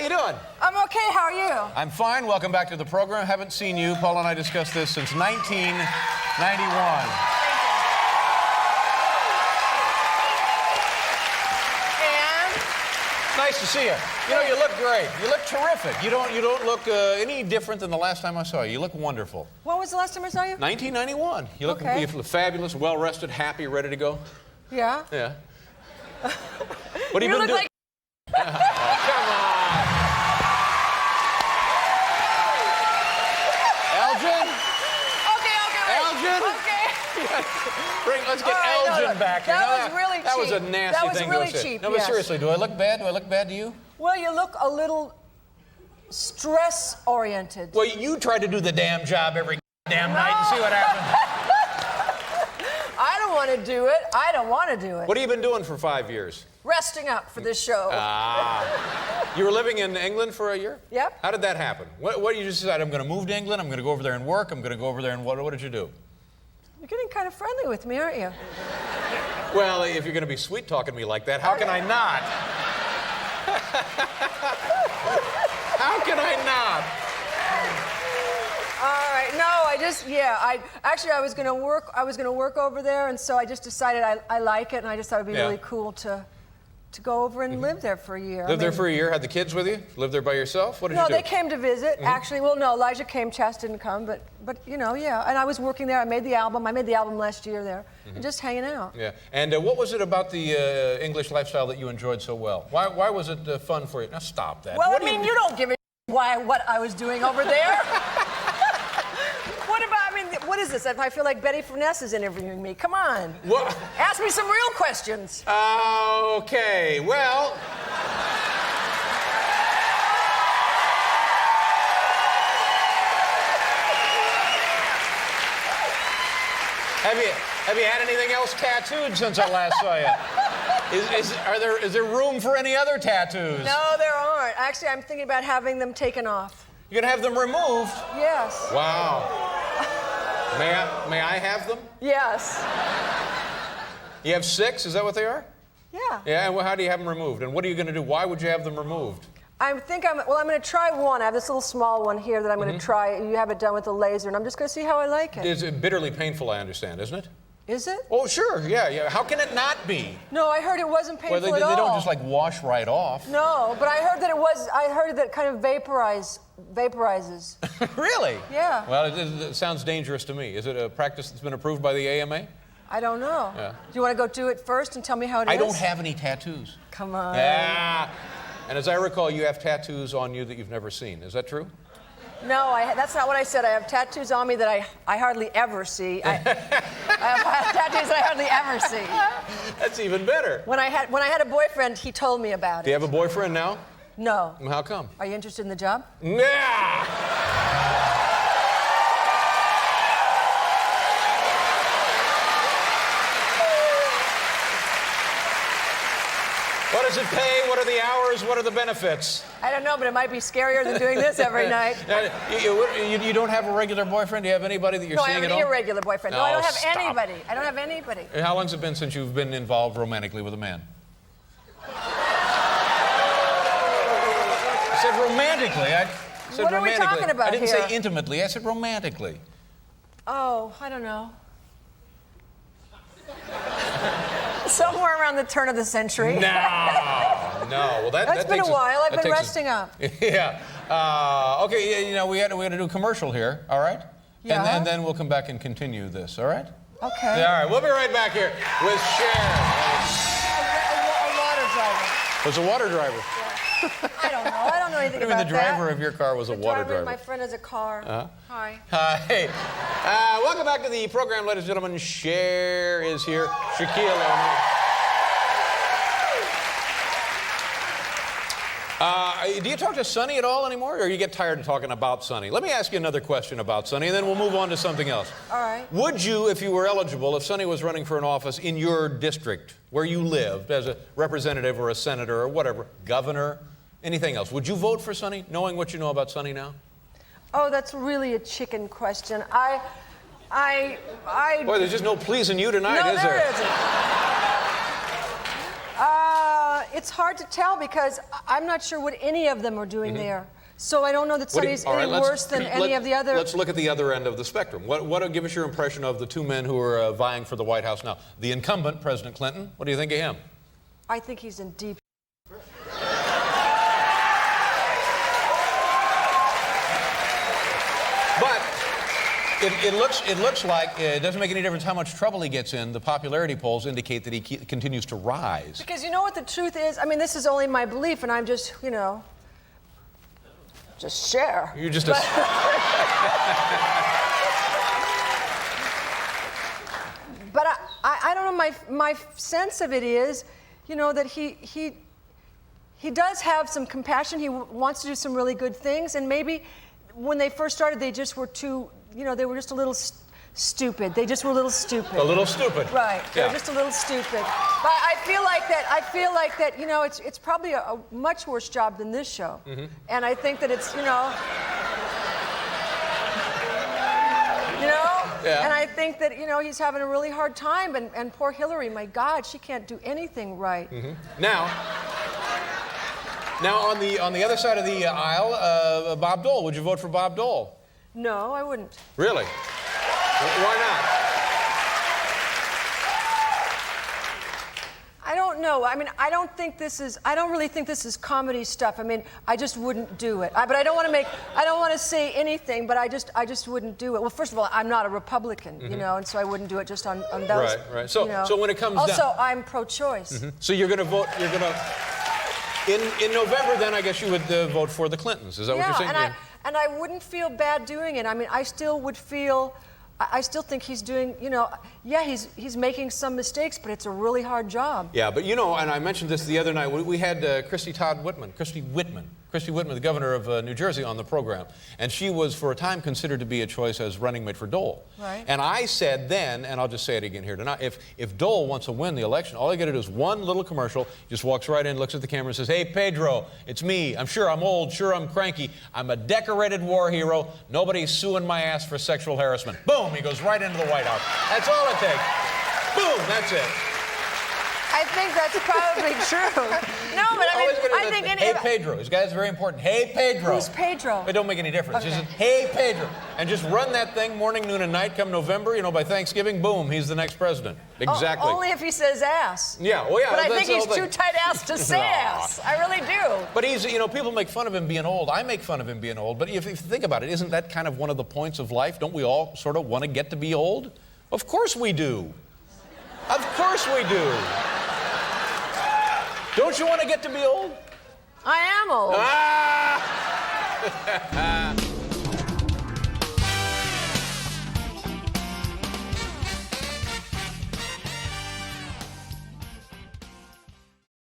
you doing? I'm okay. How are you? I'm fine. Welcome back to the program. Haven't seen you. Paul and I discussed this since 1991. Nice to see you. You know, you look great. You look terrific. You don't look any different than the last time I saw you. You look wonderful. When was the last time I saw you? 1991. You look Okay. fabulous, well-rested, happy, ready to go. Yeah. Yeah. What have you been look doing? like... Oh, come on. Elgin? Okay. Elgin? Okay. Let's get All right, Elgin back here. That was really cheap. That was a nasty thing really to say. cheap, No, but yes. seriously, do I look bad? Do I look bad to you? Well, you look a little stress-oriented. Well, you try to do the damn job every damn night and see what happens. I don't want to do it. I don't want to do it. What have you been doing for 5 years? Resting up for this show. You were living in England for a year? Yep. How did that happen? What you just decided? I'm going to move to England. I'm going to go over there and work. I'm going to go over there and what did you do? You're getting kind of friendly with me, aren't you? Well, if you're going to be sweet talking to me like that, how can I not? How can I not? All right. No, I was going to work over there, and so I just decided I like it, and I just thought it'd be really cool to go over and live there for a year. Lived there for a year, had the kids with you? Lived there by yourself? What did you do? No, they came to visit, actually. Well, no, Elijah came, Chas didn't come, but you know, yeah. And I was working there. I made the album last year there, and just hanging out. Yeah. And what was it about the English lifestyle that you enjoyed so well? Why was it fun for you? Now stop that. Well, you don't give a what I was doing over there. What is this? If I feel like Betty Furness is interviewing me, come on. What? Ask me some real questions. Okay, well. Have you had anything else tattooed since I last saw you? Is there room for any other tattoos? No, there aren't. Actually, I'm thinking about having them taken off. You're gonna have them removed? Yes. Wow. May I have them? Yes. You have 6, is that what they are? Yeah. Yeah, and how do you have them removed? And what are you gonna do? Why would you have them removed? I'm gonna try one. I have this little small one here that I'm gonna try. You have it done with a laser, and I'm just gonna see how I like it. It's bitterly painful, I understand, isn't it? Is it? Oh, sure, yeah. How can it not be? No, I heard it wasn't painful Well, at all. they don't just like wash right off. No, but I heard that it was. I heard that it kind of vaporizes. Really? Yeah. Well, it sounds dangerous to me. Is it a practice that's been approved by the AMA? I don't know. Yeah. Do you want to go do it first and tell me how it is? I don't have any tattoos. Come on. Yeah. And as I recall, you have tattoos on you that you've never seen. Is that true? No, that's not what I said. I have tattoos on me that I hardly ever see. I have tattoos that I hardly ever see. That's even better. When I had a boyfriend, he told me about it. Do you have a boyfriend now? No. How come? Are you interested in the job? Yeah. What does it pay? What are the hours? What are the benefits? I don't know, but it might be scarier than doing this every night. You don't have a regular boyfriend? Do you have anybody that you're seeing at all? No, I have an irregular boyfriend. No, I don't have anybody. I don't have anybody. How long has it been since you've been involved romantically with a man? I said romantically. What are we talking about I didn't here? say intimately. I said romantically. Oh, I don't know. Somewhere around the turn of the century. No. Well, that's been a while. I've been resting up. Yeah. Okay. You know, we had to do a commercial here. All right. Yeah. And then we'll come back and continue this. All right. Okay. Yeah, all right. We'll be right back here with Cher. A water driver. Was a water driver. Yeah. I don't know. I don't know anything about that. The driver of your car was a water driver. My friend has a car. Hi. Hi. Welcome back to the program, ladies and gentlemen. Cher is here. Shaquille O'Neal. Do you talk to Sonny at all anymore, or you get tired of talking about Sonny? Let me ask you another question about Sonny, and then we'll move on to something else. All right. Would you, if you were eligible, if Sonny was running for an office in your district, where you lived, as a representative or a senator or whatever, governor, anything else, would you vote for Sonny, knowing what you know about Sonny now? Oh, that's really a chicken question. Boy, there's just no pleasing you tonight, is there? No, there isn't. it's hard to tell because I'm not sure what any of them are doing there. So I don't know that Sonny's any worse than any of the other. Let's look at the other end of the spectrum. Give us your impression of the two men who are vying for the White House now. The incumbent, President Clinton, what do you think of him? I think he's in deep. But it looks like it doesn't make any difference how much trouble he gets in. The popularity polls indicate that he continues to rise. Because you know what the truth is? I mean, this is only my belief, and I'm just, just Cher. You're just but I don't know. My sense of it is, that he does have some compassion. He wants to do some really good things, and maybe when they first started, they just were too. They were just a little stupid. They just were a little stupid. A little stupid. Right. Yeah. They're just a little stupid. But I feel like that. It's probably a much worse job than this show. Mm-hmm. And I think that it's, Yeah. And I think that, he's having a really hard time. And poor Hillary, my God, she can't do anything right. Mm-hmm. Now on the other side of the aisle, Bob Dole. Would you vote for Bob Dole? No, I wouldn't. Really? Why not? I don't know. I mean, I don't really think this is comedy stuff. I mean, I just wouldn't do it. But I don't want to say anything, but I just wouldn't do it. Well, first of all, I'm not a Republican, and so I wouldn't do it just on those. Right. So when it comes also, I'm pro-choice. Mm-hmm. So you're going to vote, in November, then I guess you would vote for the Clintons. Is that what you're saying? And I wouldn't feel bad doing it. I mean, I still think he's doing, he's making some mistakes, but it's a really hard job. Yeah, but and I mentioned this the other night. We had Christy Whitman, the governor of New Jersey, on the program. And she was, for a time, considered to be a choice as running mate for Dole. Right. And I said then, and I'll just say it again here tonight, if Dole wants to win the election, all he got to do is one little commercial, just walks right in, looks at the camera and says, "Hey, Pedro, it's me. I'm sure I'm old, sure I'm cranky. I'm a decorated war hero. Nobody's suing my ass for sexual harassment." Boom, he goes right into the White House. That's all it takes. Boom, that's it. I think that's probably true. No, but I think hey, Pedro. This guy's very important. Hey, Pedro. Who's Pedro? It don't make any difference. Okay. Just, hey, Pedro. And just run that thing morning, noon, and night. Come November, by Thanksgiving, boom, he's the next president. Exactly. Only if he says ass. Yeah, well, yeah. But I think he's too tight-ass to say ass. I really do. But he's, people make fun of him being old. I make fun of him being old. But if you think about it, isn't that kind of one of the points of life? Don't we all sort of want to get to be old? Of course we do. Of course we do. Don't you want to get to be old? I am old. Ah!